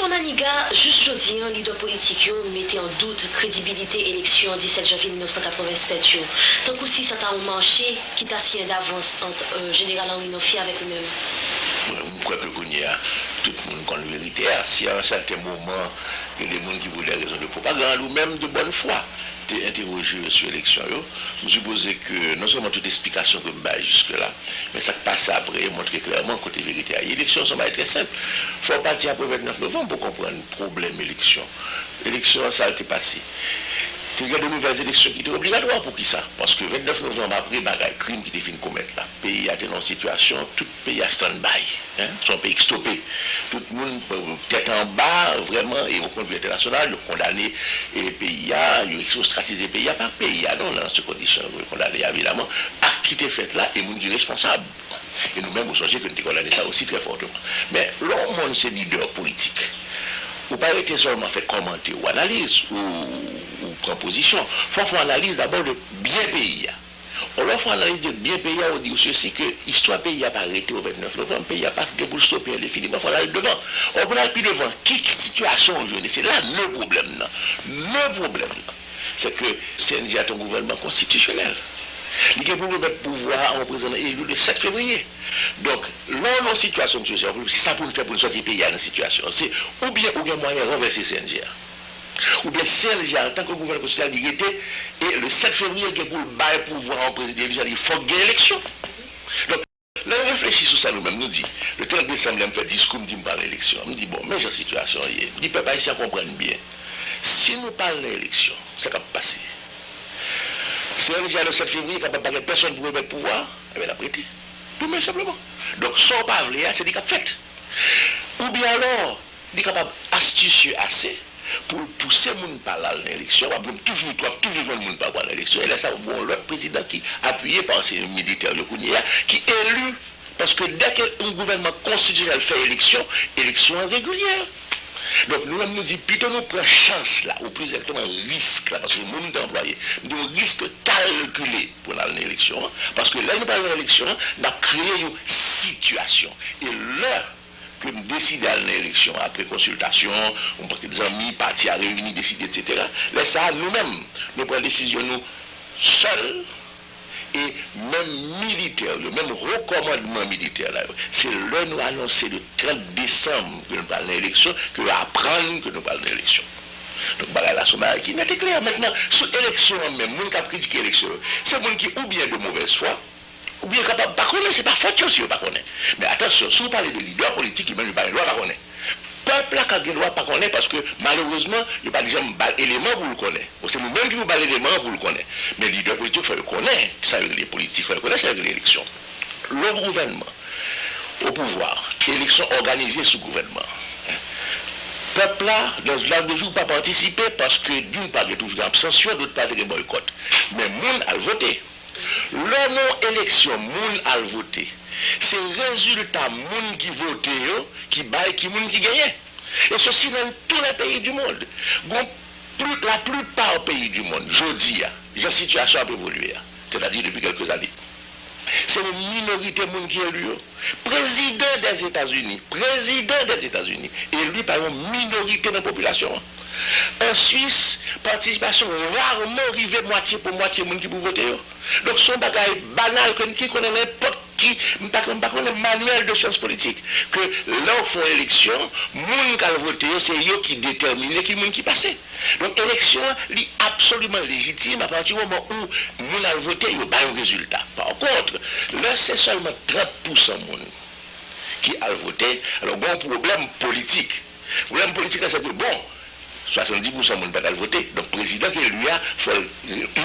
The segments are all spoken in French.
François Maniga, juste jeudi, un leader politique mettait en doute crédibilité élection 17 janvier 1987. Tant qu'aussi ça a un marché qui t'a signé d'avance entre général Henri Noffi avec lui-même. Je crois que tout le monde connaît la vérité. Si à un certain moment, il y a des gens qui voulaient raison de propagande ou même de bonne foi, interrogé sur l'élection, je suppose que non seulement toute explication que je me jusque-là, mais ça qui passe après montre clairement côté vérité. L'élection, ça va être très simple. Il faut partir après 29 novembre pour comprendre le problème élection. L'élection, ça a été passé. Il y a de nouvelles élections qui étaient obligatoires pour qui ça? Parce que 29 novembre après, il y a un crime qui était fini de commettre là. Le pays a été dans une situation, tout le pays a stand-by. Son pays stoppé. Tout le monde, tête en bas, vraiment, et au point de vue international, il a condamné le pays, il a ostracisé le pays, par pays, non, dans ces conditions, il a condamné évidemment, à qui était fait là, et nous sommes responsables. Et nous-mêmes, vous songez que nous avons condamné ça aussi très fortement. Mais l'homme, c'est leader politique. Vous pas été seulement fait commenter ou analyse ou proposition. Il faut analyse d'abord de bien pays. On leur fait analyse de bien pays, on dit ceci que l'histoire pays n'a pas arrêté au 29 novembre, le pays n'a pas pour stopper indéfiniment, il faut aller devant. On peut aller plus devant. Quelle situation aujourd'hui? C'est là le problème. Le problème, c'est que CNJ a un gouvernement constitutionnel. Il y a pour le pouvoir en président élu le 7 février. Donc, là, dans la situation de situation, c'est ça pour nous faire pour nous sortir pays dans la situation. C'est ou bien il y a moyen de renverser CNJ. Ou bien CNJ en tant que gouvernement constitutionnel, il était, et le 7 février, il y a pour le pouvoir en président élu, il faut gagner l'élection. Donc, là, on réfléchit sur ça nous-mêmes, nous dit, le 30 décembre, on fait discours, on dit, on parle d'élection. On dit, bon, mais j'ai situation, on dit, peuple haïtien comprenne bien. Si nous parlons d'élection, ça va passer. Si on est le 7 février, capable de personne pour mettre pouvoir, eh bien, la prêter. Tout simplement. Donc, sans parler, c'est des cap fait. Ou bien alors, des capables astucieux assez pour pousser les gens par l'élection, toujours les gens par l'élection. Et là, ça, bon, l'autre président qui appuyé par ces militaires de Kounia, qui est élu, parce que dès qu'un gouvernement constitutionnel fait élection régulière. Donc nous nous disons, plutôt nous prenons chance là, ou plus exactement risque là, parce que le monde est employé, nous risque calculé pour l'élection, parce que là, nous parlons de l'élection, nous avons créé une situation. Et là, que nous décidons d'aller à l'élection, après consultation, on prend des amis, partis à réunir, décider, etc. Là, ça, nous-mêmes, nous prenons décision nous seuls, et même militaire, le même recommandement militaire, c'est là nous annoncer le 30 décembre que nous parlons d'élection, que nous apprenons que nous parlons d'élection. Donc, la somme qui n'est clair. Maintenant, sur l'élection même, les gens qui critiquent l'élection, c'est les gens qui ou bien de mauvaise foi, ou bien capable de ne pas connaître, c'est pas faute si vous ne pas connaître. Mais attention, si vous parlez de leader politique, il ne parle pas de connaître. Peuple là, quand il ne doit pas connaître, parce que malheureusement, il n'y a pas des éléments pour le connaître. C'est nous-mêmes qui vous parlons d'éléments pour le connaître. Mais le leader politique, il faut le connaître. Ça veut dire les politiques, il faut le connaître, ça veut dire l'élection. Le gouvernement, au pouvoir, élection organisée sous gouvernement. Peuple là, dans le jour, pas participer parce que d'une part, il y a toujours une abstention, d'autre part, il y a un boycott. Mais monde a voté. Le nom élection, monde a voté. C'est le résultat monde qui vote, qui baille, qui monde qui gagne. Et ceci dans tous les pays du monde. La plupart des pays du monde, je dis, la situation a évolué. C'est-à-dire depuis quelques années. C'est une minorité de monde qui est élu. Président des États-Unis, élu par une minorité de la population. En Suisse, participation rarement arrivée moitié pour moitié de monde qui peut voter. Donc son bagage banal qui connaît n'importe qui, pas un manuel de sciences politiques, que là où font élection, les gens qui ont voté, c'est eux qui déterminent qui monde qui passe. Donc l'élection est absolument légitime à partir du moment où les gens ont voté, ils ont un résultat. Par contre, là c'est seulement 30% de monde qui a voté. Alors bon problème politique. Le problème politique, c'est que bon, 70% de monde pas voter. Donc, le président qui lui a faut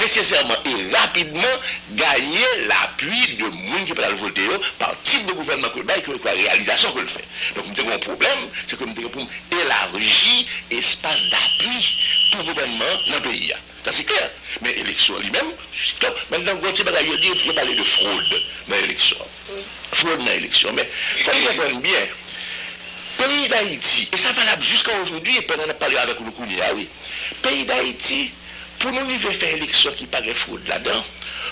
nécessairement et rapidement gagner l'appui de monde qui peut voter par type de gouvernement que le que la réalisation que le fait. Donc, nous avons un problème, c'est que nous devons élargir l'espace d'appui pour le gouvernement dans le pays. Ça c'est clair. Mais l'élection lui-même, maintenant, quand il va parler de fraude dans l'élection. Fraude dans l'élection. Mais il faut comprendre bien. Pays d'Haïti, et ça valable jusqu'à aujourd'hui, et pendant qu'on a parlé avec le Kounia, oui. Pays d'Haïti, pour nous faire élection qui paraît fraude là-dedans,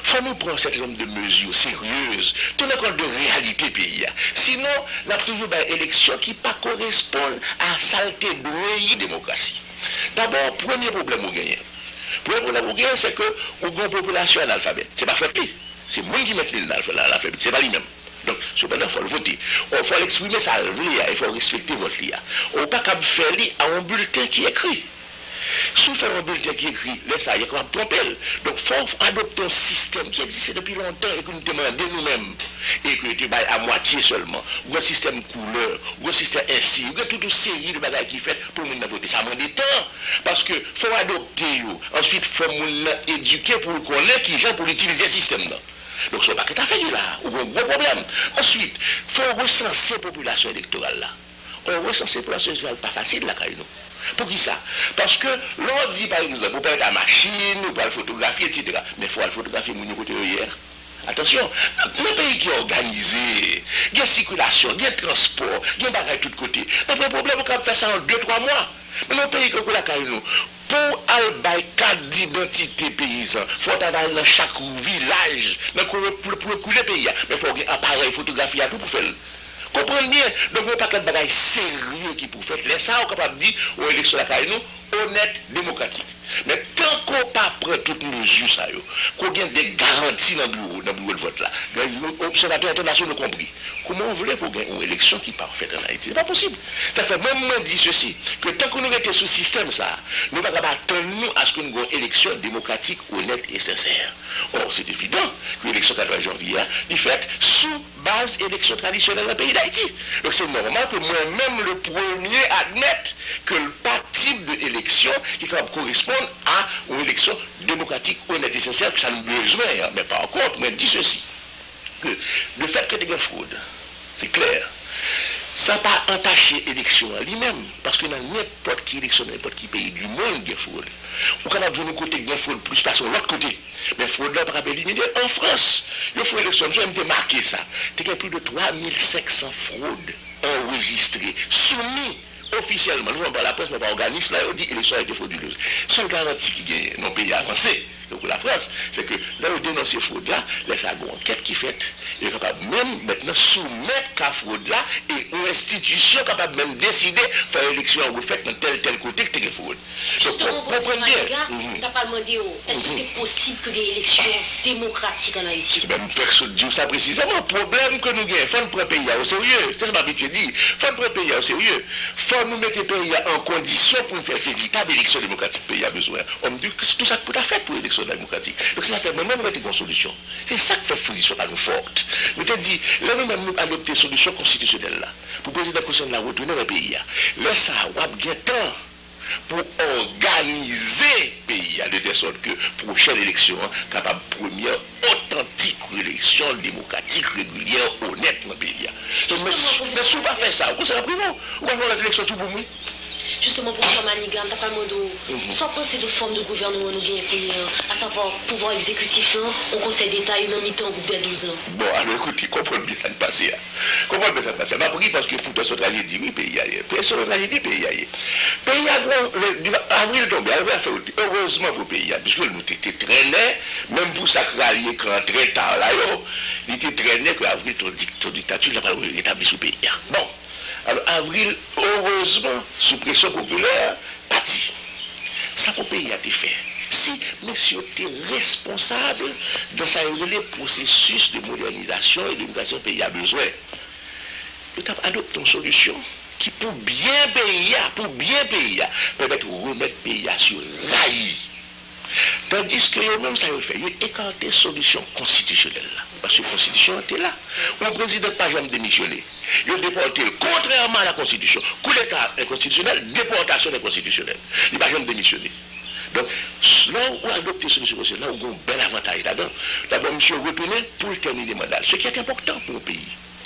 faut nous prendre un certain nombre de mesures sérieuses, tenir compte de réalité pays. Sinon, on a toujours une élection qui ne correspond à saleté de la démocratie. D'abord, premier problème au gagner. Premier problème au gagner, c'est que nous avons une population analphabète. Ce n'est pas fait. C'est moi qui mets l'alphabet, ce n'est pas lui-même. Donc, cependant, il faut le voter. Il faut l'exprimer, ça, il faut respecter votre lia. On ne peut pas faire à un bulletin qui est écrit. Si vous faites un bulletin qui est écrit, là, ça, il y a quand même trompé. Donc, il faut adopter un système qui existe depuis longtemps et que nous demandons nous-mêmes. Et que tu vas à moitié seulement. Ou un système couleur, ou un système ainsi, ou toute une série de bagages qui fait pour nous voter. Ça demande du temps. Parce que faut adopter. Ensuite, il faut nous éduquer pour connaître qui gens pour utiliser ce système-là. Donc, ce n'est pas que tu as fait là, ou un gros problème. Ensuite, il faut recenser la population électorale là. On recense la population électorale, pas facile là, quand pour qui ça? Parce que l'on dit par exemple, on peut être à machine, on peut le photographier, etc. Mais il faut le photographier mon côté hier. Attention, le pays qui est organisé, il y a circulation, il y a transport, il y a bagaille de tous côtés. Mais le problème, on peut faire ça en 2-3 mois. Mais le pays comme la nous, pour avoir carte d'identité paysan, il faut avoir dans chaque village, pour le pays. Mais il faut un appareil photographie à tout pour faire. Comprenez bien, donc on n'a pas de bagaille sérieux qui pour faire. Les ça, on est capable de dire aux élections de nous, honnête, démocratique. Mais tant qu'on ne prend pas toutes mesures, qu'on a des garanties dans le bureau de vote là, les observateurs internationaux ont compris. Comment on voulait pour gagner une élection qui part faite en Haïti? Ce n'est pas possible. Ça fait même moi dire ceci, que tant que nous étions sous ce système, ça, nous ne pouvons pas attendre à ce que nous ayons une élection démocratique, honnête et sincère. Or, c'est évident que l'élection 4 janvier est faite sous base élection traditionnelle dans le pays d'Haïti. Donc c'est normal que moi-même le premier admette que le pas type d'élection qui correspond à une élection démocratique, honnête et sincère, que ça nous besoin. Mais par contre, moi je dis ceci, que le fait que des fraudes, c'est clair, ça n'a pas entaché l'élection en lui-même, parce que dans n'importe quelle élection, n'importe quel pays du monde, il y a fraude. Ou quand on a besoin de côté, il y a fraude plus parce de l'autre côté. Mais fraude là, par éliminer en France. Il faut élection, je vais marquer ça. Il y a plus de 3500 fraudes enregistrées, soumises officiellement. Nous, on parle la presse, mais pas organisme, là, on dit que l'élection a été frauduleuse. Seule garantie qui gagne dans le pays avancé, donc la France, c'est que là, on dénonce ces fraudes-là, laisse à une enquête qui fait, il est capable même maintenant soumettre la fraude-là et une institution capable même décider faire l'élection en fait dans tel côté que tu as fraude. Justement, pour M. Maniga, tu n'as pas demandé, est-ce que c'est possible que des élections démocratiques en Haïti? Même faire dire ça précisément, le problème que nous avons, il faut nous prendre le pays au sérieux. C'est ce que je m'habitue à dire. Il faut nous prendre le pays au sérieux. Il faut nous mettre le pays en condition pour faire véritable élection démocratique. Le pays a besoin. On me dit que tout ça peut être fait pour l'élection démocratique. Donc ça fait même mettre une solution. C'est ça qui fait position à nous forte. Nous te dit, là nous-mêmes nous adopter une solution constitutionnelle là. Pour le président de la retourner dans le pays. Là ça va bien temps pour organiser le pays de telle sorte que prochaine élection capable première authentique élection démocratique régulière honnête dans le pays. Donc mais si on ne pas faire ça, c'est la prison. On va faire l'élection tout pour nous. Justement, pour M. Maniga, tu as pas demandé sans penser de forme de gouvernement nous gagnons, à savoir pouvoir exécutif, au Conseil d'État, il a mis temps pour 12 ans. Bon, alors écoutez, comprenez bien ça de passer. Comprenez bien ça de passer. Je pris parce que pour toi, ce tragédie, oui, pays ailleurs. Personne tragédie, pays ailleurs. Pays ailleurs, avril tombé, avril a fait heureusement pour le pays, puisque nous étions traînés, même pour ça qu'il y a très tard là, il était traîné que avril, ton dictature, il n'a pas rétabli ce pays. Bon. Alors, avril, heureusement, sous pression populaire, parti. Ça pour le pays a été fait. Si messieurs étaient responsables de ça, le processus de modernisation et d'éducation pays a besoin, nous avons adopté une solution qui, pour bien payer, permettre de remettre le pays sur rail. Tandis que eux-mêmes, ça veut faire, ils ont écarté solution constitutionnelle. Parce que la Constitution était là. Le président n'a pas jamais démissionné. Il a déporté, contrairement à la Constitution. Coup d'État inconstitutionnel, déportation inconstitutionnelle. Il n'a pas jamais démissionné. Donc, là où on a adopté la solution constitutionnelle, là où on a un bel avantage là-dedans. D'abord, M. retourné pour terminer le mandat. Ce qui est important pour le pays.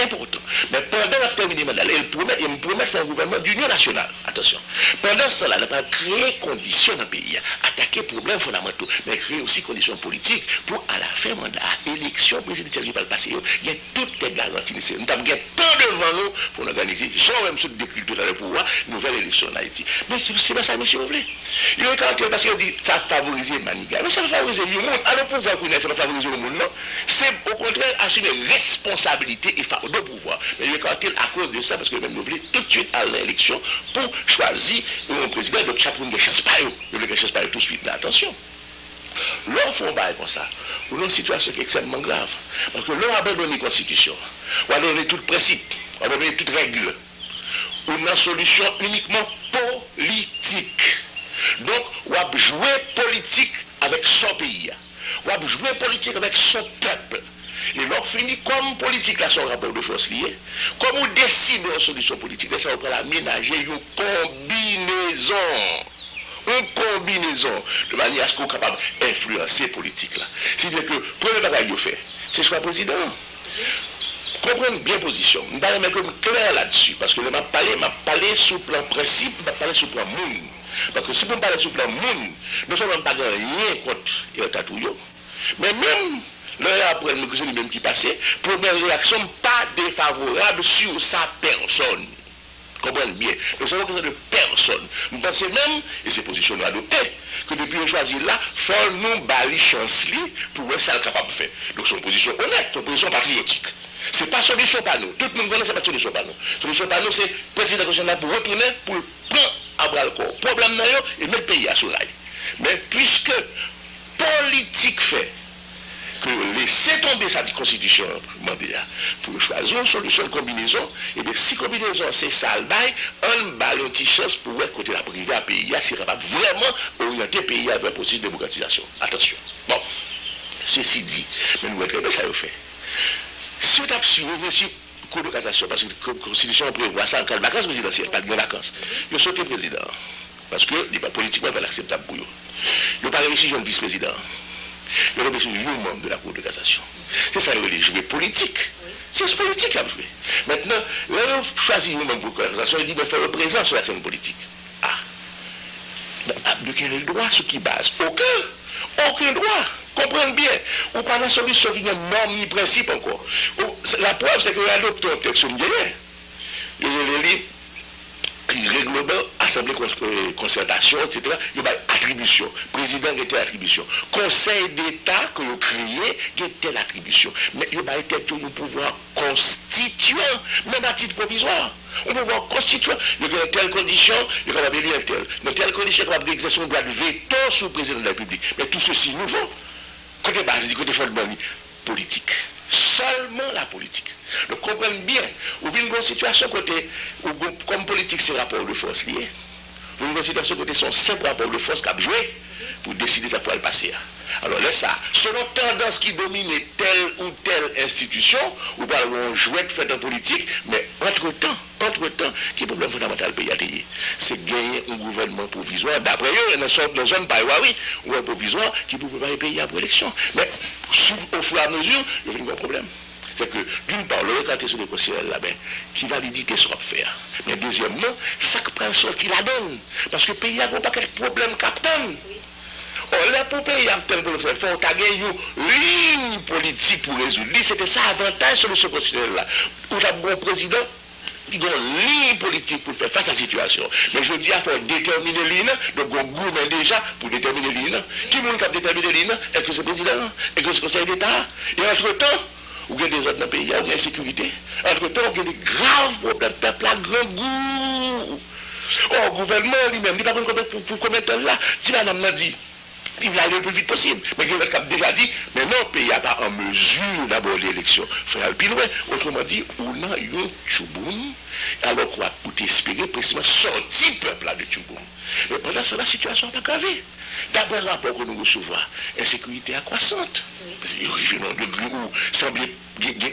important. Mais pendant la terminée mandat, il me promet faire un gouvernement d'union nationale. Attention. Pendant cela, il n'a pas créé conditions dans le pays, attaquer problèmes fondamentaux, mais créer aussi conditions politiques pour, à la fin mandat, élection présidentielle qui va le passer, il y a toutes les garanties. Nous avons tant devant nous pour organiser, genre même sur le déclin total le pouvoir, nouvelle élection en Haïti. Mais c'est pas ça, monsieur Ouvlé. Il est quand parce qu'il dit ça favorise Maniga. Mais ça va favoriser le monde. Alors, le pouvoir, ça va favoriser le monde, non. C'est au contraire assumer responsabilité et fardeau de pouvoir. Mais il est quand à cause de ça, parce que même nous voulons tout de suite à l'élection pour choisir un président. Donc, chaque monde ne chance pas. Il ne chance pas tout de suite. Là, attention. L'on fait un bail comme ça, ou une situation qui est extrêmement grave. Parce que l'on abandonne la Constitution, on a donné tout principe, on a donné toute règle. On a une solution uniquement politique. Donc, on a joué politique avec son pays. On a joué politique avec son peuple. Et l'on finit comme politique, là, son rapport de force lié. Comme on décide une solution politique, ça on va aménager une combinaison. Une combinaison de manière à ce qu'on soit capable d'influencer politique là. C'est-à-dire que, premier bagage qu'il fait, c'est choix président. Comprenez bien position. Je vais mettre clair là-dessus, parce que je m'a parlé sous plan principe, je vais parler sous plan monde. Parce que si vous me parlez sous plan monde, nous ne sommes pas rien contre Tatouyo, mais même l'heure après, c'est lui-même qui passait, première réaction pas défavorable sur sa personne. Comprenez bien. Nous sommes que de personne. Nous pensons même, et c'est position nous adoptée, que depuis on choisit là, il faut nous bali chance pour voir ça capable de faire. Donc c'est une position honnête, une position patriotique. Ce n'est pas solution par nous. Tout le monde connaît, ce n'est pas solution par nous. Solution par nous, c'est le président national pour retourner, pour prendre à bras le corps. Problème là, et mettre le pays à soleil. Mais puisque politique fait, que laisser tomber sa constitution pour choisir une solution de combinaison, et bien si combinaison c'est ça le bail, on a une petite chance pour être côté la privée à pays, c'est capable vraiment orienter le pays vers un processus de démocratisation. Attention. Bon, ceci dit, mais nous très bien ça le fait. Si on tape sur le cours de cassation, parce que la constitution prévoit ça en cas de vacances présidentielles, pas de vacances, il a sauté président, parce que n'est pas politiquement pas acceptable pour eux. Il n'a pas réussi à un vice-président. Il y a besoin de membre de la Cour de cassation. C'est ça, il veut jouer politique. C'est ce politique qu'il a joué. Maintenant, là, on choisit un membre de la cassation, il dit, il faut le présent sur la scène politique. Ah. Mais de quel droit, sur qui base? Aucun droit. Comprenez bien. On parle de solution qui n'est norme ni principe encore. La preuve, c'est que la docteur Texon il règlement, assemblée concertation, etc. Il y a attribution. Président qui était attribution. Conseil d'État que vous créez qui était l'attribution. Mais il y a été tout un pouvoir constituant, même à titre provisoire. Un pouvoir constituant. Il y a telle condition, il y a capable de tel. Dans telle condition, il est capable d'exercer un droit de veto sur le président de la République. Mais tout ceci nouveau, côté base, côté fondement politique. Seulement la politique. Donc comprenez bien, vous avez une situation côté, comme politique c'est rapport de force lié, vous avez une situation côté son simple rapport de force qui a joué pour décider ça pour le passer. Alors là, ça, selon tendance qui domine telle ou telle institution, ou pas on jouet de fait en politique, mais entre-temps, qui est le problème fondamental du pays à payer? C'est gagner un gouvernement provisoire. D'après eux, dans une zone par oui, un gouvernement provisoire qui peut préparer le pays à l'élection. Mais au fur et à mesure, il y a un problème. C'est que, d'une part, le regarder sur le conseil là-bas, qui validité sera faire. Mais deuxièmement, ça qui prend sorti la donne. Parce que le pays a pas quel problème captain. Or, là, pour le pays a tel pour le faire, il faut gagner une ligne politique pour résoudre. C'était ça l'avantage sur le constitutionnel là. Où il y a un bon président, il y a une ligne politique pour faire face à la situation. Mais je dis, il faut déterminer l'île, donc on gouverne déjà pour déterminer l'île. Qui est-ce qui a déterminé l'île? Est-ce que c'est le président? Est-ce que c'est le conseil d'État? Et entre-temps, ou bien des autres dans le pays, ou bien l'insécurité. Entre-temps, il y a des graves problèmes, peuple à grand goût. Or, le gouvernement lui-même, il n'y a pas pour combien de temps là. Si madame m'a dit, il va aller le plus vite possible. Mais il a déjà dit, mais non, le pays n'est pas en mesure d'aborder l'élection. Il faut aller plus loin. Autrement dit, on a eu un tchouboum, alors qu'on va espérer précisément sortir le peuple là de tchouboum. Mais pendant ce temps, la situation n'a pas gravé. D'après le rapport que nous recevons, l'insécurité accroissante. Parce qu'il y a un degré où il semble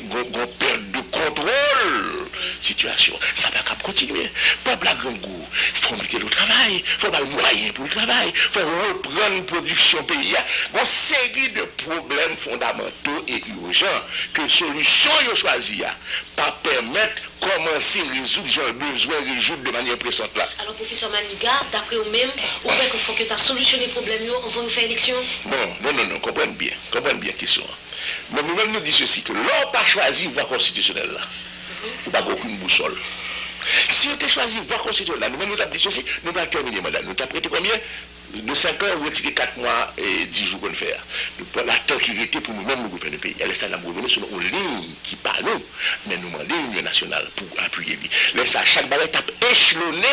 qu'on perd de contrôle. Situation. Ça va continuer. Peuple à grand goût. Il faut mettre le travail. Il faut avoir le moyen pour le travail. Il faut reprendre une production pays. Il y a une série de problèmes fondamentaux et urgents que solution ils ont choisi. pas permettre commencer à résoudre j'ai besoin de résoudre de manière pressante là. Alors, professeur Maniga, d'après vous-même, vous croyez qu'il faut que tu as solutionné le problème avant de faire élection? Non, comprenez bien la question. Mais nous-mêmes nous disons ceci, que l'on pas choisi voie constitutionnelle là, ou pas aucune boussole. Si on a choisi voie constitutionnelle là, nous-mêmes nous avons dit ceci, nous allons terminer le mandat. Nous avons prêté combien? De 5 ans, on retire 4 mois et 10 jours qu'on fait. La temps qui était pour nous-mêmes, nous gouverner le pays. Elle est nous gouverner sur une ligne qui pas nous, mais nous demandons l'Union nationale pour appuyer. Laisse à chaque bataille tape échelonné,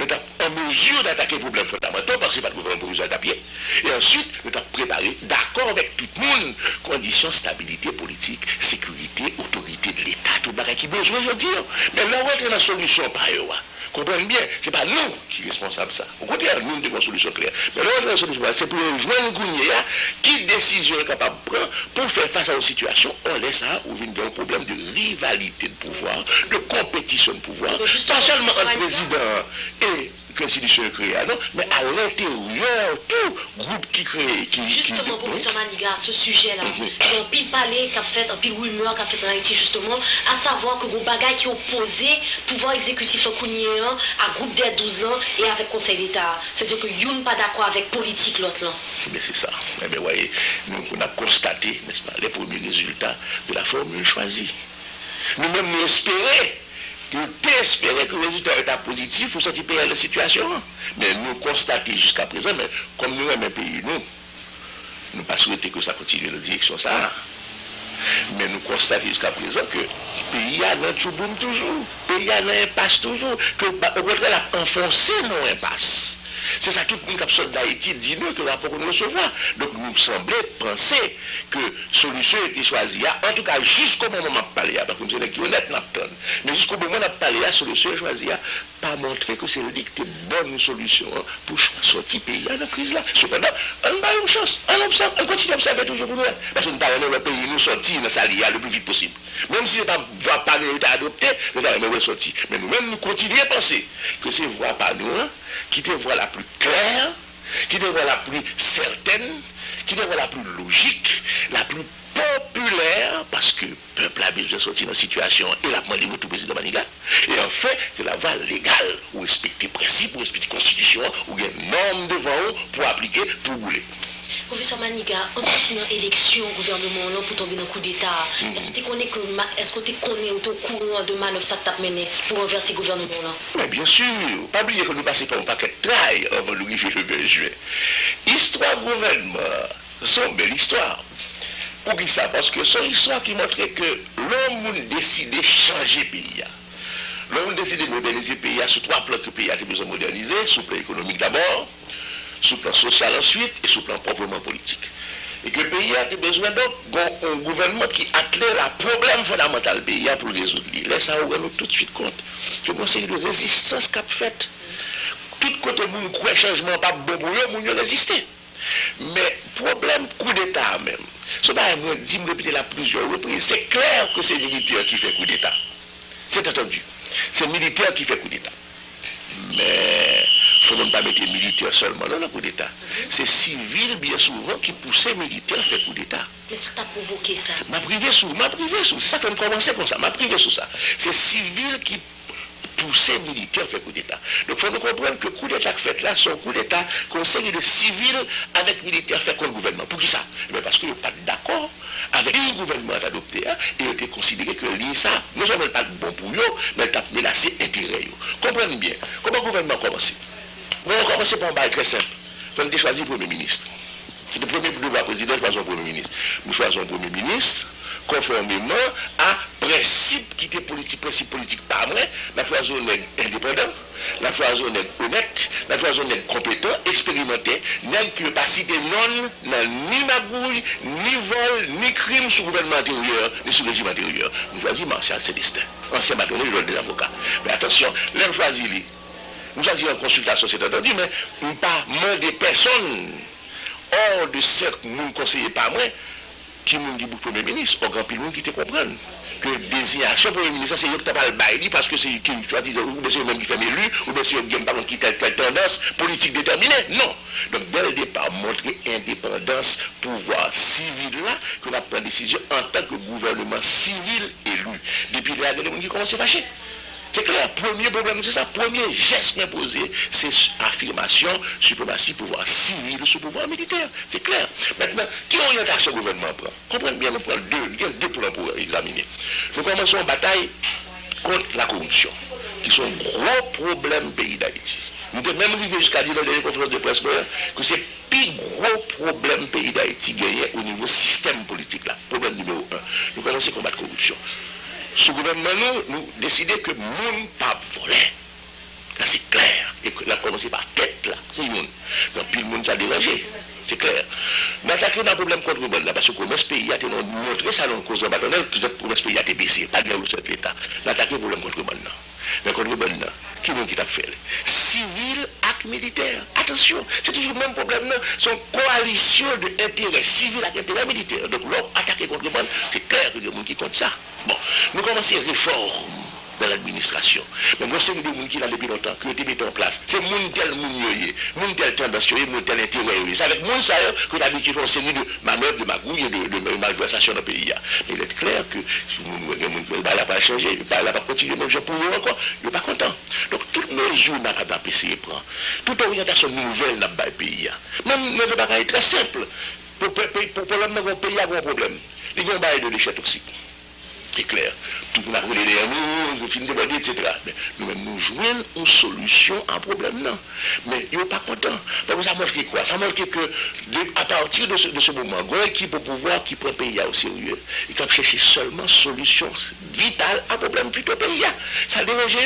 nous sommes en mesure d'attaquer les problèmes fondamentaux parce que c'est pas le gouvernement provisoire d'appuyer. Et ensuite, nous sommes préparés, d'accord avec tout le monde, conditions, stabilité politique, sécurité, autorité de l'État, tout le bagage qui besoin, je dis. Mais là, on rentre dans la solution par eux. Comprenez bien, ce n'est pas nous qui sommes responsables de ça. Au contraire, nous avons une solution claire. Mais la solution, c'est pour joindre Gounia qui décision est capable de prendre pour faire face à une situation. On laisse ça ou vient d'un problème de rivalité de pouvoir, de compétition de pouvoir. Pas seulement entre président et constitution créée, non, mais à l'intérieur, tout groupe qui crée. Justement, professeur Maniga, ce sujet-là, il y a un pile palais qui a fait, un pile rumeur qui a fait en Haïti, justement, à savoir que vos bagailles qui opposent pouvoir exécutif en Kounien à groupe des 12 ans et avec Conseil d'État. C'est-à-dire que y'on pas d'accord avec politique l'autre là. Mais c'est ça. Mais voyez, nous on a constaté, n'est-ce pas, les premiers résultats de la formule choisie. Nous-mêmes nous espérons que espérer que le résultat est positif pour sortir de la situation. Mais nous constatons jusqu'à présent, mais comme nous sommes un pays, nous pas souhaité que ça continue dans la direction ça. Mais nous constatons jusqu'à présent que le pays a dans le toujours, le pays a dans l'impasse toujours, que au contraire, il a enfoncé nos impasses. C'est ça tout le monde qui sort d'Haïti dit nous que rapport nous recevoir. Donc nous semblait penser que solution était choisie. En tout cas, jusqu'au moment où on parlé, parce que nous sommes honnêtes, mais jusqu'au moment où on a parlé, la solution est choisie, pas montrer que c'est une bonne solution pour sortir le pays de la crise là. Cependant, on a une chance, on continue à observer toujours pour nous. Parce que nous parlons le pays, nous sortir dans sa lia le plus vite possible. Même si ce n'est pas voie par nous adopté, nous allons sortir. Mais nous-mêmes, nous continuons à penser que c'est voie par nous, qui est voie la plus claire, qui est voie la plus certaine, qui est voie la plus logique, la plus populaire, parce que le peuple a besoin de sortir dans la situation et la demandé tout président Maniga. Et enfin, c'est la voie légale, où respecter principe, où respecter constitution, où il y a une norme devant eux pour appliquer, pour rouler. Professeur Maniga, en sortant dans l'élection gouvernement pour tomber dans le coup d'État, est-ce que tu connais au courant de manœuvre ça t'a mené pour renverser le gouvernement là? Mais bien sûr, pas oublier que nous passons par un paquet de trailles avant de arriver le 20 juin. Histoire gouvernement, c'est une belle histoire. Pour qui ça? Parce que c'est une histoire qui montrait que l'homme a décidé de changer le pays. L'homme a décidé de moderniser le pays sous 3 plans que le pays a besoin de moderniser, sous le plan économique d'abord, sous le plan social ensuite et sous le plan proprement politique. Et que le pays a besoin d'un gouvernement qui attelait le problème fondamental du pays pour le résoudre. Laisse ça, on nous tout de suite compte. Le conseil de résistance qu'a fait. Tout côté où nous croyons changement pas bon pour eux, nous résister. Mais problème coup d'État même. Ce pas moi dit me répéter là plusieurs reprises. C'est clair que c'est militaire qui fait coup d'État. C'est entendu. C'est militaire qui fait coup d'État. Mais il ne faut pas mettre les militaires seulement dans le coup d'État. C'est civil bien souvent qui poussent les militaires à faire coup d'État. Mais ça t'a provoqué ça? M'a privé sous. Ça fait me commencer comme ça. M'a privé sous ça. C'est civil qui pousse les militaires à faire coup d'État. Donc il faut nous comprendre que le coup d'État fait là, c'est un coup d'État conseil de civil avec militaires fait contre le gouvernement. Pour qui ça? Parce qu'il n'y a pas d'accord avec le gouvernement adopté et il a été considéré que l'ISA, non seulement pas bon pour eux, mais il a menacé l'intérêt. Comprenez bien. Comment le gouvernement a commencé? On va commencer par un bail très simple. Il faut choisir le Premier ministre. Le premier devoir président, choisir un Premier ministre. Nous choisissons un Premier ministre conformément à principe qui était principe politique par moi, la choisir un indépendant, la choisir un honnête, la choisir un compétent, expérimenté, n'est que pas cité non, ni magouille, ni vol, ni crime sous gouvernement intérieur, ni sous régime intérieur. Nous choisissons Martial Célestin, ancien bâtonnier de l'ordre des avocats. Mais attention, l'un choisit lui. Nous choisissons en consultation, c'est entendu, mais nous pas demander personne hors de cercle, nous ne conseillons pas moi, qui nous dit pour le Premier ministre, au grand pile qui te comprennent. que désignation pour le ministre, c'est eux qui pas le bail parce que c'est ou bien c'est eux-mêmes qui font élu, ou bien c'est eux qui telle tendance politique déterminée. Non. Donc dès le départ, montrer indépendance, pouvoir civil là, qu'on a pris une décision en tant que gouvernement civil élu. Depuis là, il y a des gens qui commencent à fâcher. C'est clair, premier problème, c'est ça, premier geste imposé, c'est affirmation, suprématie, pouvoir civil sur pouvoir militaire. C'est clair. Maintenant, quelle orientation le gouvernement prend? Comprenez bien, nous prenons deux plans pour examiner. Nous commençons une bataille contre la corruption, qui sont un gros problème au pays d'Haïti. Nous avons même arrivé jusqu'à dire dans les conférences de presse que c'est le plus gros problème du pays d'Haïti gagné au niveau système politique là. Problème numéro 1. Nous commençons à combattre la corruption. Ce gouvernement, nous décidons que le monde pas volé. Là, c'est clair. Et que là, commencé par tête, là. C'est le monde. Donc, puis le monde, ça a dérangé. C'est clair. Mais attaquer un problème contre le monde, là, parce que le commerce pays a été montré ça dans le cause bâtonnel, que le commerce pays a été baissé. Pas bien où c'est l'État. L'attaquer le problème contre le monde, là. Mais contre le monde, là, qui est-ce qui t'a fait? Civil, acte militaire. Attention, c'est toujours le même problème, non? Son coalition d'intérêts civils avec intérêts militaires. Donc, l'homme attaqué contre le monde, c'est clair que il y a des gens qui comptent ça. Bon, nous commençons une réforme dans l'administration. Mais moi, c'est des gens qui là depuis longtemps, qui ont été mis en place. C'est moun tel tendance, moun tel intérêt. C'est avec moun ça que l'habitude fait une série de manœuvres, de magouilles et de malversations dans le pays. Mais il est clair que il n'a pas changé, il n'a pas continué, même pour eux encore, il n'est pas content. Donc, toutes mesures n'a pas PCE prend, toute orientation nouvelle n'a pas le pays. Même le bagage est très simple. Pour le pays, il y a un problème. Il y a un bail de déchets toxiques. C'est clair. Tout le monde a roulé derrière nous, fini de body, etc. Mais nous-mêmes, nous jouons une solution à un problème, non. Mais ils ne sont pas contents. Donc ça montre quoi? Ça montre que, à partir de ce moment, il y a une équipe au pouvoir qui prend le pays au sérieux. Et qui cherche seulement solution vitale à un problème plutôt pays. Ça dérange.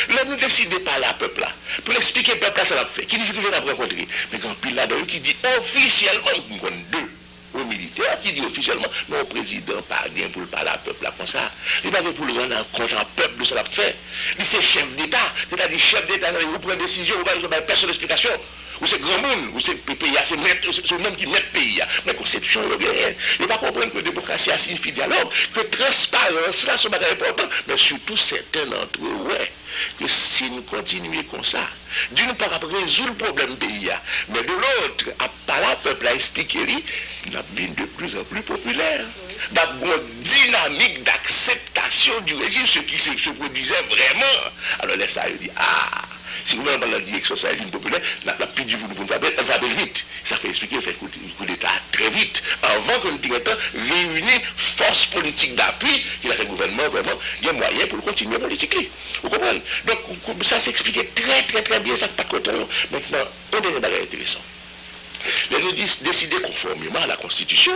Là, nous décidons de parler à peuple là. Pour expliquer au peuple là, ça l'a fait. Qui difficulté à rencontrer? Mais quand pile là-dedans, qui dit officiellement, nous avons deux. Aux militaires qui dit officiellement, non, le président pas bien pour le parler à peuple là comme ça. Il n'est pas pour le rendre compte en peuple de ce qu'il a fait. Il c'est chef d'État, c'est-à-dire chef d'État, vous prenez une décision, vous n'avez personne d'explication. Ou c'est grand monde, ou c'est pays, c'est le même qui met le pays. Mais conception, il ne pas comprendre que la démocratie signifie dialogue, que transparence, là, c'est important, mais surtout certains d'entre eux, ouais, que si nous continuons comme ça, d'une part, résoudre le problème pays, mais de l'autre, à parler au peuple, à expliquer, il a devenu de plus en plus populaire. D'abord, dynamique d'acceptation du régime, ce qui se produisait vraiment. Alors là, ça, il dit, si vous voulez dans la direction ça est populaire, la plus du vous elle va vite. Ça fait expliquer, fait coup d'État très vite, avant que nous réunir force politique d'appui, qui a fait le gouvernement vraiment, il y a moyen pour continuer à politiquer. Vous comprenez? Donc ça s'expliquait très bien, ça pas content. Maintenant, on a des bagages intéressants. Nous décider conformément à la Constitution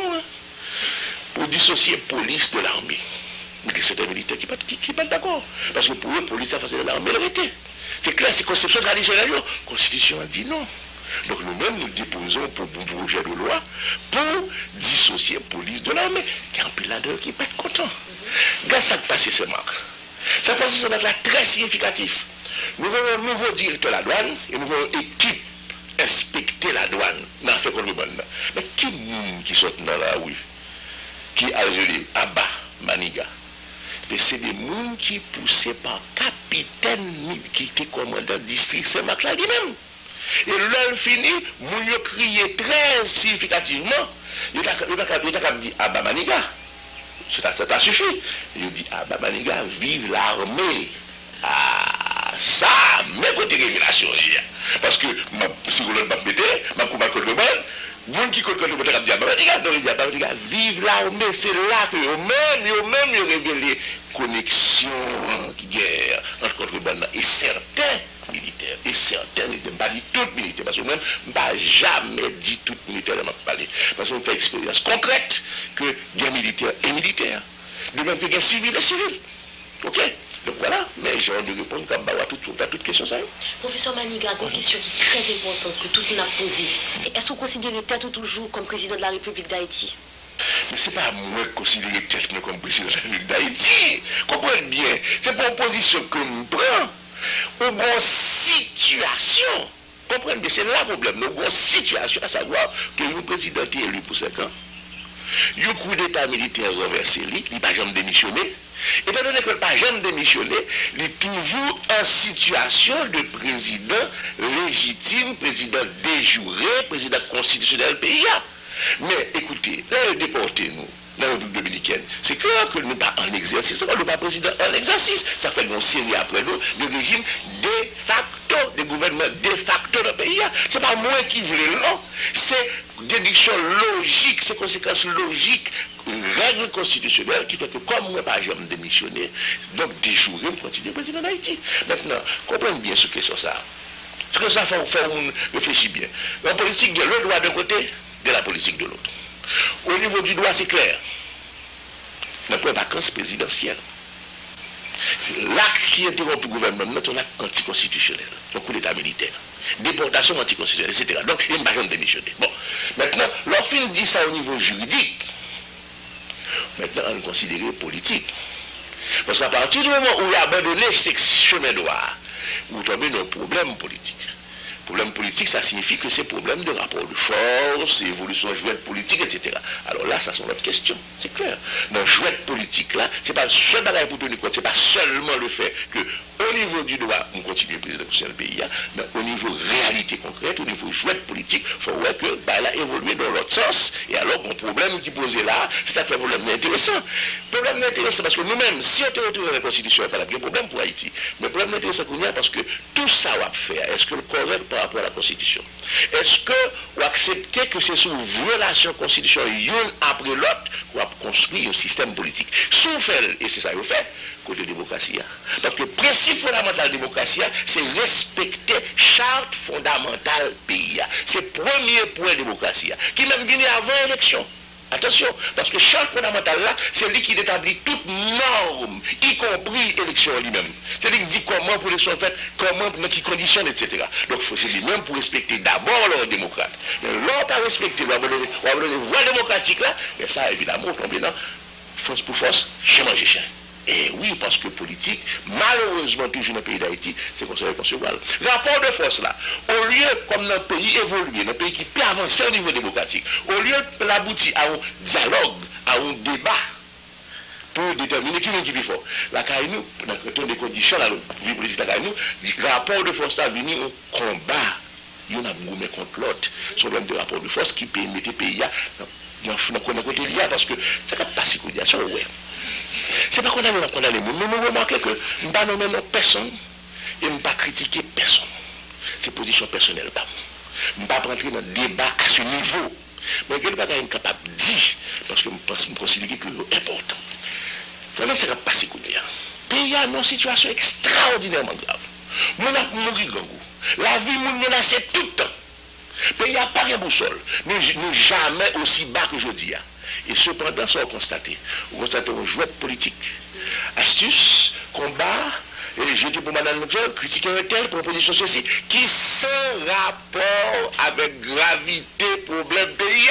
pour dissocier police de l'armée. Mais c'est un militaire qui n'est pas d'accord. Parce que pour eux, police, ça faisait de l'armée, elle était. C'est clair, c'est conception traditionnelle. La Constitution a dit non. Donc nous-mêmes, nous déposons pour un projet de loi pour dissocier police de l'armée. Il y a un piladeur qui n'est pas content. Regarde ça qui passe, c'est marque. Ça passe, ça va être là très significatif. Nous avons un nouveau directeur de la douane et nous avons une équipe inspecter la douane dans l'affaire contre le monde. Mais qui qui sont dans la rue, qui a gelé Abba Maniga? C'est des gens qui poussés par capitaine qui était commandant district Saint-Marc là lui-même. Et là, il finit, il crié très significativement. Il a dit Abba Maniga. Ça t'a suffi. Il dit Abba Maniga, vive l'armée. Ça, mais côté révélation. Parce que si vous voulez pas me mettre, ma combat contre le monde, gens qui contre le monde, il dit Abba Maniga, vive l'armée, c'est là que eux-mêmes révélé connexion, guerre entre le monde et certains militaires. Et certains, je ne pas dit tous militaires, parce que moi, je n'ai jamais dit tous militaires, je parlé. Parce qu'on fait expérience concrète que guerre militaire est militaire. De même que guerre civile est civile. Ok? Donc voilà, mais j'ai envie de répondre comme à toute question ça. Professeur Maniga, une question qui est très importante que tout le monde a posée. Est-ce que vous considérez tête toujours comme président de la République d'Haïti? Mais ce n'est pas moi qui considère tête comme président de la République d'Haïti. Comprenez bien, c'est pas une position que je prends. Ou une situation. Comprenez bien, c'est là le problème. Une situation, à savoir que le président est élu pour 5 ans. Le coup d'État militaire renversé, il n'a pas jamais démissionné. Étant donné que le pas jamais démissionné, il est toujours en situation de président légitime, président déjuré, président constitutionnel pays. Mais écoutez, là, il déporté nous dans la République dominicaine. C'est clair que nous ne pas en exercice, nous ne pas président en exercice. Ça fait une série après nous de régime de facto, de gouvernement de facto dans le pays. Ce n'est pas moi qui voulais non. C'est déduction logique, c'est conséquences logiques, règle constitutionnelle qui fait que comme moi pas jamais démissionné, donc déjourer, je continue président d'Haïti. Maintenant, comprenez bien ce que c'est ça. Ce que ça fait, on réfléchit bien. La politique de le droit d'un côté, de la politique de l'autre. Au niveau du droit, c'est clair. Nous avons vacances présidentielles. L'acte qui interrompt le gouvernement, c'est un acte anticonstitutionnel. Donc, coup d'État militaire. Déportation anticonstitutionnelle, etc. Donc, il n'y a pas jamais démissionné. Bon. Maintenant, lorsqu'on dit ça au niveau juridique, maintenant, on considère politique. Parce qu'à partir du moment où il a abandonné ce chemin droit, vous tombez dans un problème politique. Problème politique, ça signifie que c'est problème de rapport de force, évolution jouette politique, etc. Alors là, ça sont notre question, c'est clair. Dans le jouette politique, là, c'est pas seul bagage pour tenir compte, c'est pas seulement le fait que au niveau du droit, on continue président du pays, mais au niveau réalité concrète, au niveau jouette politique, il faut voir que bah, elle a évolué dans l'autre sens. Et alors, mon problème qui posait là, ça fait un problème intéressant. Problème intéressant parce que nous-mêmes, si on était retourné dans la Constitution, il n'y a pas de problème pour Haïti. Mais problème intéressant qu'on y a parce que tout ça va faire, est-ce que le correct par rapport à la Constitution? Est-ce que vous acceptez que c'est sous violation de la Constitution, l'une après l'autre, qu'on va construire un système politique? Sous fait, et c'est ça que vous faites, côté démocratie. Parce que le principe fondamental de la démocratie, c'est respecter charte fondamentale pays. C'est le premier point de démocratie, qui même vient avant l'élection. Attention, parce que charte fondamentale là, c'est lui qui établit toute norme, y compris l'élection lui-même. C'est lui qui dit comment pour l'élection faite, comment, dans quelles conditions, etc. Donc c'est lui-même pour respecter d'abord l'ordre démocrate. Mais l'ordre pas respecté, on va donner voie démocratique là, mais ça évidemment, on tombe dans force pour force, j'ai mangé chien. Et oui, parce que politique, malheureusement, toujours dans le pays d'Haïti, c'est comme ça qu'on se voit. Rapport de force là, au lieu, comme dans un pays évolué, dans un pays qui peut avancer au niveau démocratique, au lieu d'aboutir à un dialogue, à un débat, pour déterminer qui est le plus fort. La CAINOU, dans les conditions, la vie politique de la CAINOU, le rapport de force là, venu au combat, il y en a gourmet contre l'autre, sur le même de rapport de force qui peut mettre le pays dans le côté lié, parce que ça ne peut pas se dire ça, ouais. C'est pas qu'on a condamné, mais nous remarquons que nous ne pas nommer personne et nous ne pas critiquer personne. C'est position personnelle. Nous ne pas rentrer dans le débat à ce niveau. Mais je ne suis pas capable de dire, parce que je considère que c'est important. Vraiment, ça ne va pas se couper. Le pays a une situation extraordinairement grave. Nous avons mouru gangou. La vie nous menace tout le temps. Le pays n'a pas de boussole. Nous jamais aussi bas qu'aujourd'hui. Et cependant, ça va constater. Vous constatez un jouet politique. Astuce, combat, et je dis pour Mme Nokjol, critiquer un tel, proposition ceci, qui sans rapport avec gravité, problème pays.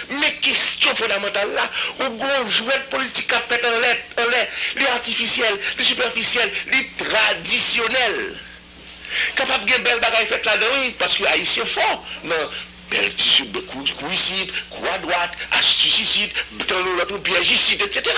Mais question fondamentale là, au gros jouet politique a fait en l'air, les artificiels, les superficiels, les traditionnels. Capable de belle bagaille faite là-dedans, oui, parce que Haïtien fort. Non. Bel tissu de couicide, coup à droite, astucicide, l'autre piégicide, etc.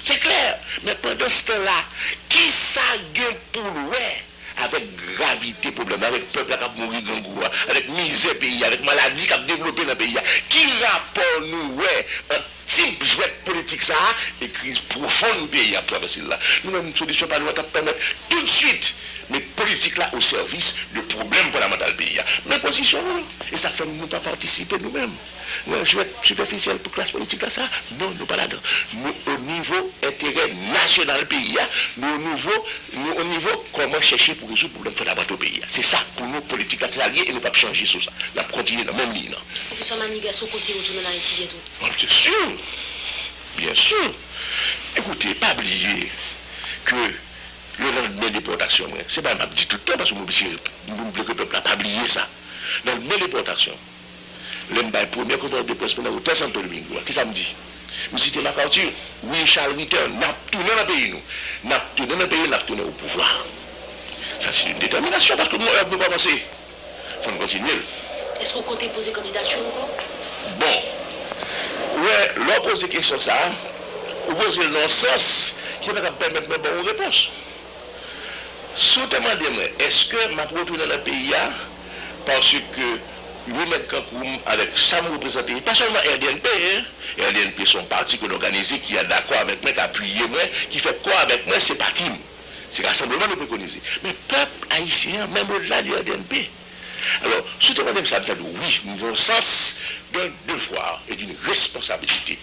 C'est clair. Mais pendant ce temps-là, qui ça gagne pour ouais avec gravité problème, avec le peuple qui a mouru gangou, avec misère pays, avec maladie qui a développé dans le pays, qui rapport nous ouais un type jouet politique ça et crise profonde du pays à traverser là. Nous avons une solution pas nous permettre tout de suite mais politique là au service du problème fondamental du pays. Mais position, et ça fait nous pas participer nous-mêmes. Nous jouer superficiel pour classe politique là ça. Non, nous pas là-dedans. Nous au niveau intérêt national pays, nous au niveau comment chercher pour résoudre le problème fondamental du pays. C'est ça pour nous politique là c'est allié et nous pas changer sur ça. Nous continuer dans la même ligne. Professeur Maniga, son côté retourner en Haïti bientôt. Bien sûr. Bien sûr. Écoutez, pas oublier que le lendemain de déportation, c'est pas m'a dit tout le temps parce que nous voulons que le peuple n'a pas oublié ça. Dans le lendemain de déportation, le premier conférence de presse pour l'hôtel Santo Domingo, qui ça me dit? Nous citons la culture, oui, Charles Ritter, n'a tourné dans le pays, nous. N'a tourné dans le pays, n'a tourné au pouvoir. Ça, c'est une détermination parce que nous, on ne peut pas avancer. Il faut continuer. Est-ce qu'on compte poser candidature encore? Bon. Ouais, l'on pose des questions ça, on pose dans le sens, qui va permettre de bonne réponse. Sous demandez est-ce que ma retourne dans le pays parce que nous mettons avec ça me représente, pas seulement RDNP, RDNP son parti que l'organisé qui est d'accord avec moi, qui appuie moi, qui fait quoi avec moi, c'est parti. C'est rassemblement de préconiser. Mais peuple haïtien, même au-delà du RDNP. Alors, sous demandez ça me dit oui, nous avons le sens d'un devoir et d'une responsabilité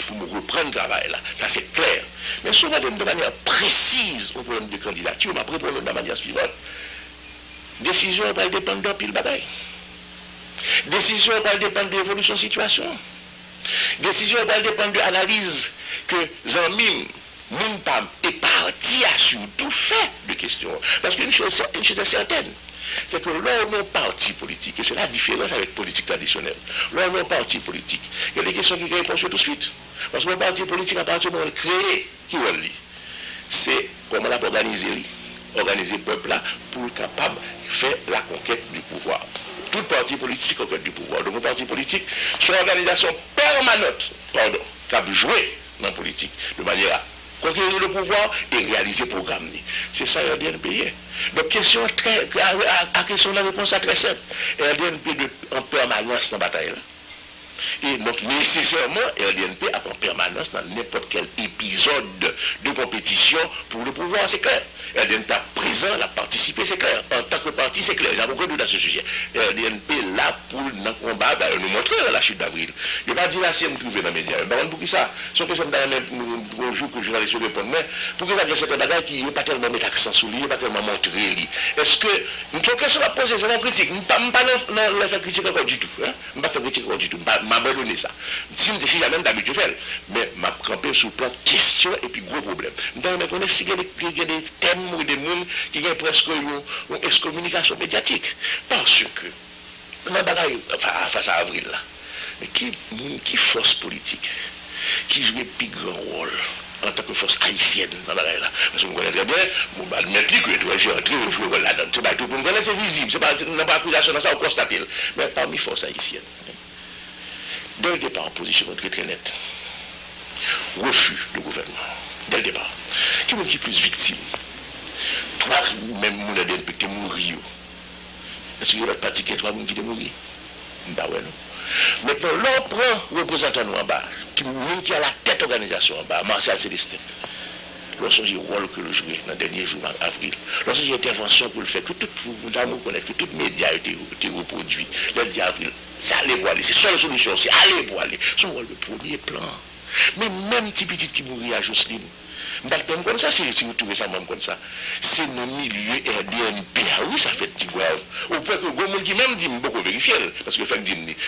pour nous reprendre le travail là. Ça c'est clair. Mais souvent de manière précise au problème de candidature, on va répondre de la manière suivante. Décision va dépendre d'un pile bagaille. Décision va dépendre de l'évolution de la situation. Décision va dépendre de l'analyse que Zanmim, Mounpam et parti a surtout fait de questions. Parce qu'une chose est certaine, c'est que lors de nos partis politiques, et c'est la différence avec la politique traditionnelle, lors de nos partis politiques, il y a des questions qui répondent tout de suite. Parce que nos partis politiques, à partir du moment où on crée, qui on lit, c'est comment on a organisé le peuple là pour être capable de faire la conquête du pouvoir. Tout parti politique conquête du pouvoir. Donc, nos partis politiques sont une organisation permanente, qui a joué dans la politique, de manière à conquérir le pouvoir et réaliser le programme. C'est ça RDNP. Donc, à question de la réponse est très simple. RDNP en permanence dans la bataille. Et donc, nécessairement, RDNP a en permanence dans n'importe quel épisode de compétition pour le pouvoir, c'est clair. RDNP a présent, l'a participé, c'est clair. En tant que parti, c'est clair. Il y a beaucoup de dans ce sujet. RDNP là pour le combat, nous montrer la chute d'avril. Je ne vais pas dire là si nous trouvons dans les médias. Pour qui ça? Sauf que je me jour que je vais aller répondre. Mais pour que ça vienne cette bagaille qui n'est pas tellement mettre accent sur lui, pas tellement montrer lui. Est-ce que nous avons question à poser, c'est la critique. Nous ne pas faire critique encore du tout. Je ne pas faire critique encore du tout. M'abandonner ça. Si je suis jamais d'habitude faire, mais m'a campé sur plein de questions et puis gros problèmes. Donc, on connaît s'il y a des thèmes ou des mondes qui ont presque une excommunication médiatique. Parce que, dans bagaille, face à avril là, mais qui force politique, qui joue un plus grand rôle en tant que force haïtienne dans la là. Parce que vous connaissez très bien, je ne dis que j'ai entré au jouer là-dedans. C'est pas tout le monde, c'est visible, c'est pas une accusation dans ça, on constate. Mais parmi forces haïtiennes. Dès le départ, position très très nette. Refus de gouvernement. Dès le départ. Qui est plus victime? Trois, même mon ADNP qui est mort. Est-ce qu'il y a pas de trois qui est mort? Bah ouais, non. Maintenant, l'on prend représentant en bas, qui a la tête organisation en bas, Martial Célestin. Lorsque j'ai rôle que le joué dans le dernier jour d'avril, lorsque j'ai intervention pour le faire, que tout le monde connaît, que tout le média a été reproduit, le 10 avril, c'est aller pour aller, c'est la seule solution, c'est aller pour aller. Son rôle de premier plan. Mais même petit petit qui mourit à Jocelyne, je ne comme ça, si vous trouvez ça même comme ça, c'est nos milieux RDNP. Ah oui, ça fait petit grave. Au point que le qui même dit, beaucoup vérifier, parce que le fait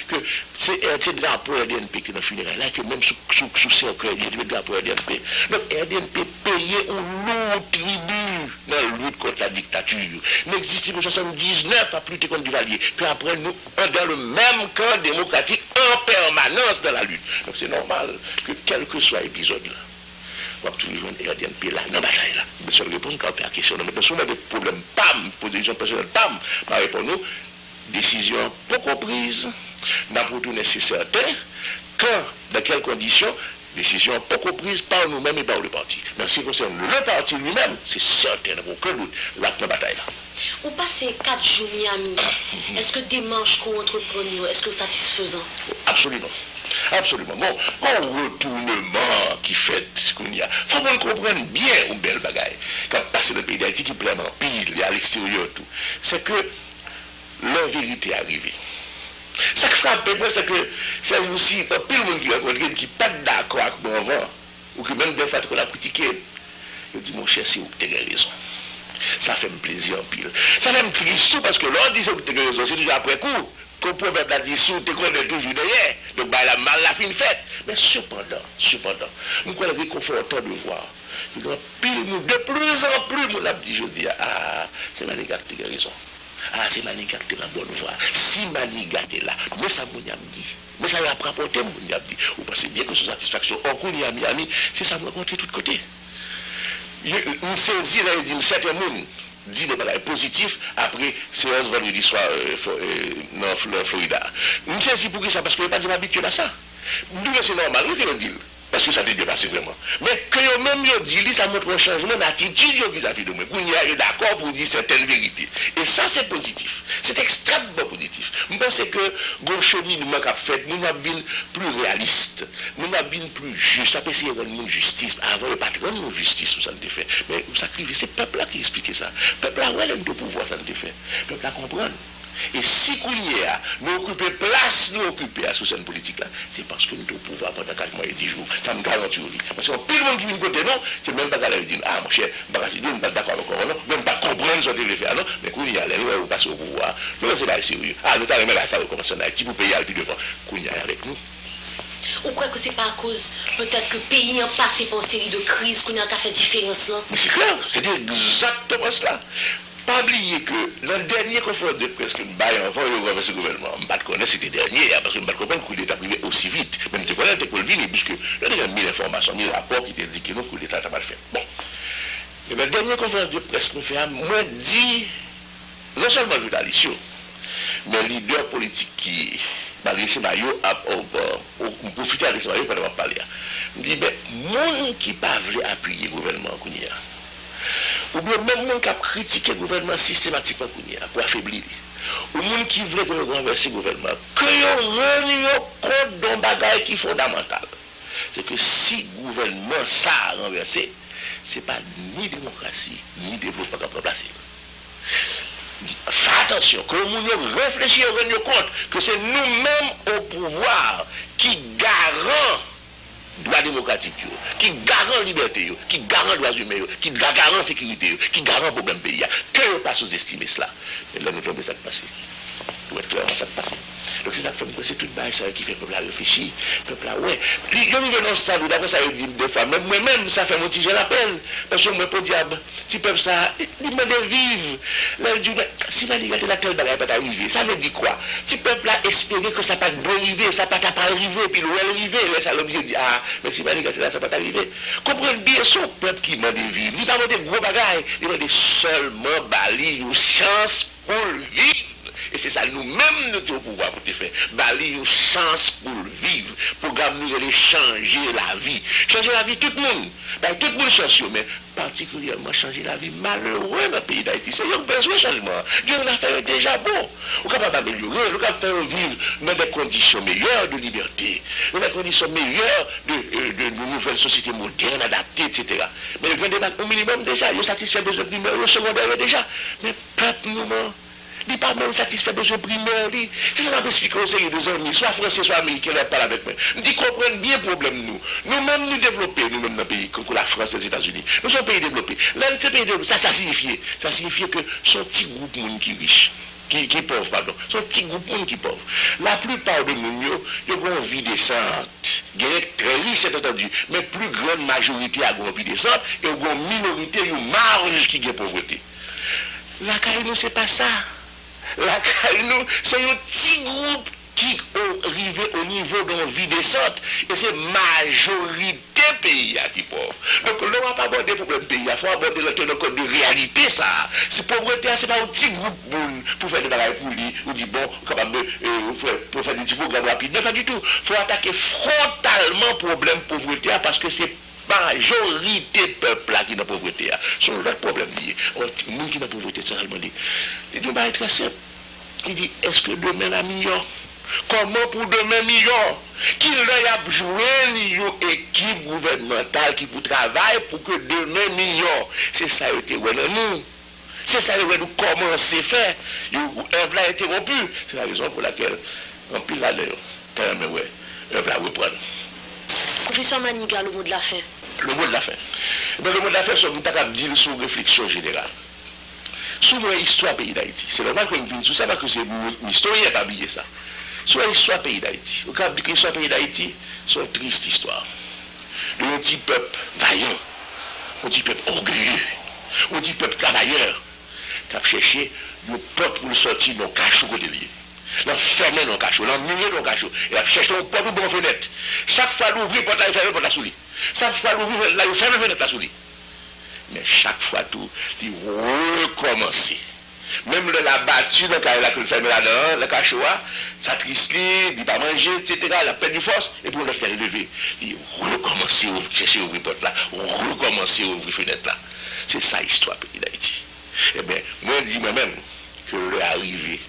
que c'est drapeau RDNP qui est dans le funéraire, là, que même sous cercle, il y a des drapeaux RDNP. Donc RDNP payait un long tribut dans la lutte contre la dictature. N'existait en 1979 à plus de contre Duvalier. Puis après, nous, dans le même camp démocratique en permanence dans la lutte. Donc c'est normal que quel que soit l'épisode là, on va toujours un RDNP là, dans la bataille là. Mais sur la réponse, quand on fait la question, maintenant, si on a des problèmes, PAM, position personnelle, PAM, par rapport à nous, décision pas comprise, n'a pas retourné, c'est certain, quand, dans quelles conditions, décision pas comprise par nous-mêmes et par le parti. Mais en ce qui concerne le parti lui-même, c'est certain, il n'y a aucun doute, là, dans la bataille là. Vous passez 4 jours Miami. Est-ce que démarche qu'on entreprend, est-ce que satisfaisant? Absolument. Absolument. Bon, un retournement qui fait ce qu'il y a. Il faut qu'on comprenne bien une belle bagaille. Quand on passe dans le pays d'Haïti qui plein en pile, à l'extérieur, tout. C'est que la vérité est arrivée. Ça qui frappe, c'est que c'est aussi un pile monde qui rencontre qui n'est pas d'accord avec mon avant, ou que même des fois qu'on a critiqué. Je dis, mon cher, c'est où tu as raison. Ça fait me plaisir en pile. Ça fait me triste parce que l'on dit c'est où tu as raison, c'est toujours après coup. Qu'on peut faire la dissous, tu connais toujours derrière. Donc, la mal la fin faite. Mais cependant, nous sommes réconfortants de voir que de plus en plus, on a dit, je dis, ah, c'est Manigat qui a raison. Ah, c'est Manigat qui est la bonne voie. Si Manigat est là, mais ça, mon dit. Mais ça va rapporter, mon dit. Vous pensez bien que sous satisfaction, en cours, à Miami, c'est ça, me rencontrer de tous côtés. On saisit, là, il dit, certains monde dit des bagages positifs après séance vendredi soir dans Florida. Je ne sais si pour qui ça, parce que je n'ai pas habitué à ça. Nous, c'est normal, oui, que le dit. parce que ça t'est bien passé vraiment. Mais que yo même yo dit, ça montre un changement d'attitude vis-à-vis de moi. Qu'on y est d'accord pour dire certaines vérités. Et ça, c'est positif. C'est extrêmement positif. Je pense que le cheminement qu'a fait, nous avons plus réaliste, nous avons plus juste. Ça peut essayer de rendre justice. Avant, le patron de justice, ça ne fait. Mais vous sacrifiez, c'est le peuple là qui explique ça. Le peuple là, ouais, le pouvoir, ça ne fait. Le peuple là comprend. Et si nous occupons place, nous occupons sous cette politique-là, c'est parce que nous avons pouvoir pendant 4 mois et 10 jours. Ça me garantit. Parce que plus de monde qui vient côté non, c'est même pas qu'à dire, ah mon cher, je ne suis pas d'accord avec vous, non, même pas comprendre ce que vous faire, non, mais quand il y a les lois, vous passez au pouvoir. Non, c'est pas sérieux. Ah, nous avons là, ça va commencer en Haïti pour payer plus devant. Quand il y a avec nous. Ou quoi que c'est pas à cause, peut-être que le pays a passé par une série de crises qu'on a fait différence là? Mais c'est clair, c'est exactement cela. Pas oublier que dans le dernier conférence de presse que nous avons avant le renverser le gouvernement, je ne sais pas c'était dernier, parce que je ne comprends pas que l'État privé aussi vite. Même si je connais que le vini, puisque il y a 1000 informations, 1000 rapports qui t'indiquent que nous, que l'État n'a pas fait. Bon. Et dans la dernière conférence de presse que nous faisons, moi, dit, non seulement journaliste, mais leader politique qui, Alexis Maillot, pour profiter d'Alexis Maillot, pendant parler, je dis, ben, monde qui ne pas veut appuyer le gouvernement, ou bien même monde qui a critiqué le gouvernement systématiquement pour affaiblir. Ou monde qui veut renverser le gouvernement, que vous reniez compte d'un bagage qui est fondamental. C'est que si le gouvernement ça a renversé, ce n'est pas ni démocratie, ni développement qu'on peut placer. Faites attention, que nous réfléchissons et nous compte que c'est nous-mêmes au pouvoir qui garant droit démocratique, qui garant liberté, qui garant droits humains, qui garant sécurité, qui garant problème pays. Que ne pas sous-estimer cela. Et là, nous devons ça passer. Pour être clairement ça passer. Donc c'est ça que c'est tout le ça qui fait le peuple à réfléchir. Le peuple à ouais. Je viens dans ça, d'après ça, il dit deux fois. Mais moi-même, ça fait mon petit la peine. Parce que moi, pour diable, si peuple ça, il m'a de vivre. Là, il dit, si la ligue la telle bagarre pas arriver, ça veut dire quoi? Si peuple a espéré que ça pas arriver, ça pas arriver, puis l'ouest arriver, là, ça l'objet dit, ah, mais si la ligue là, ça pas arriver. Comprenez bien, son peuple qui m'a de vivre. Il n'a pas de gros bagailles, il m'a de seulement bali une chance pour vivre. Et c'est ça, nous-mêmes, nous sommes au pouvoir pour te faire. Bali une chance pour vivre, pour nous changer la vie. Changer la vie, tout le monde. Tout le monde change, mais particulièrement changer la vie malheureux dans le pays d'Haïti. C'est un besoin de changement. Dieu l'a fait déjà bon. On est capable d'améliorer, on est capable de faire vivre dans des conditions meilleures de liberté, dans des conditions meilleures de nouvelles sociétés modernes, adaptées, etc. Mais au minimum déjà, il satisfait besoin primaires, au secondaire déjà. Mais peuple, nous, il n'est pas même satisfait de besoin primaire. C'est ça que explique aux séries de amis, soit français, soit américains, qui parlent avec moi. Je dis comprennent bien le problème, nous. Nous-mêmes, nous développons, nous-mêmes, dans le pays, comme la France et les États-Unis. Nous sommes pays développés. Là, ces pays développés, ça signifie que son petit groupe de monde qui est riche, qui est pauvre, pardon, son petit groupe de monde qui est pauvre. La plupart de nous, ils ont une vie décente. Il y a très riche, c'est entendu, mais plus grande majorité a une vie décente et une minorité, une marge qui est pauvreté. La nous, c'est pas ça. La nous, c'est un petit groupe qui est arrivé au niveau d'une vie décente. Et c'est majorité pays qui est pauvre. Donc, on ne va pas aborder le problème pays. Il faut aborder le code de réalité, ça. C'est pauvreté, c'est pas un petit groupe pour faire des bagages pour lui. On dit, bon, capable pour faire des petits programmes rapides. Non, pas du tout. Il faut attaquer frontalement le problème pauvreté parce que c'est majorité peuple là qui est dans la pauvreté. C'est un vrai problème lié. Les gens qui sont dans la pauvreté, c'est seulement dit. Il dit, bah, très simple. Il dit, est-ce que demain la meilleure? Comment pour demain meilleur? Qui leur a joué une équipe gouvernementale qui pour travailler pour que demain meilleur? C'est ça qui était nous. C'est ça qui nous commencer à faire. L'œuvre a été interrompu. C'est la raison pour laquelle, en pile la l'heure, l'œuvre va reprendre. Professeur Maniga, le mot de la fin. Le mot de la fin. Le mot de la fin, c'est que dire sur réflexion générale. Sur l'histoire pays d'Haïti. C'est normal que nous disons tout ça parce que c'est l'historien qui a oublié ça. Sur l'histoire pays d'Haïti. Au cas de l'histoire pays d'Haïti, c'est une triste histoire. Un petit peuple vaillant, un petit peuple orgueilleux, un petit peuple travailleur qui a cherché une porte pour le sortir dans le cachot de lié. L'enfermer dans le cachot, l'emmener dans le cachot. Et il a cherché une porte ou une fenêtre. Chaque fois l'ouvrir, porte là, il ferme porte là sous lui. Chaque fois l'ouvrir, là, il ferme fenêtre là sous lui. Mais chaque fois tout, il recommence. Même le la battu, le cas là que le ferme là-dedans, le cachoua, ça triste, il ne pas manger, etc. La peine de force, et pour le faire lever. Il recommencer à chercher ouvrir porte là, recommencer à ouvrir fenêtre là. C'est ça l'histoire pays d'Haïti. Eh bien, moi je dis moi-même que le arrivé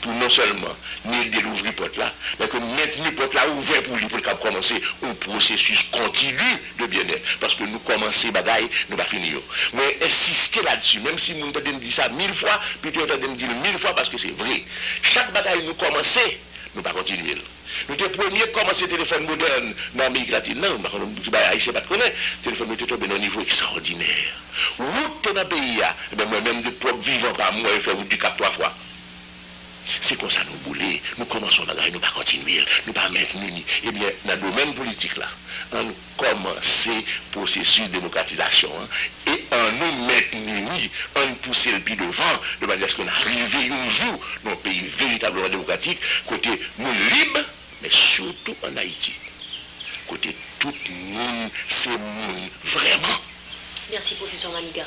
pour non seulement de l'ouvrir porte là, mais que maintenir porte là ouvert pour lui pour commencer un processus continu de bien-être. Parce que nous commençons bagaille, nous pas finir. Mais insister là-dessus, même si nous avons dit ça 1000 fois, puis nous avons dit 1000 fois parce que c'est vrai. Chaque bagaille nous commençons, nous pas continuer. Nous sommes premiers à commencer le téléphone moderne dans l'Amérique latine. Non, nous ne pas connaître. Le téléphone était tombé à un niveau extraordinaire. Route dans le pays, moi-même, de propres vivants par moi, je fais route du Cap 3 fois. C'est comme ça nous boulons, nous commençons à nous pas continuer, nous pas maintenir. Eh bien, dans le domaine politique là, on commence le processus de démocratisation et on nous maintenir, on pousse le pied devant, de manière à ce qu'on arrive un jour dans un pays véritablement démocratique, côté nous libre, mais surtout en Haïti. Côté tout le monde, c'est monde vraiment. Merci, professeur Maniga.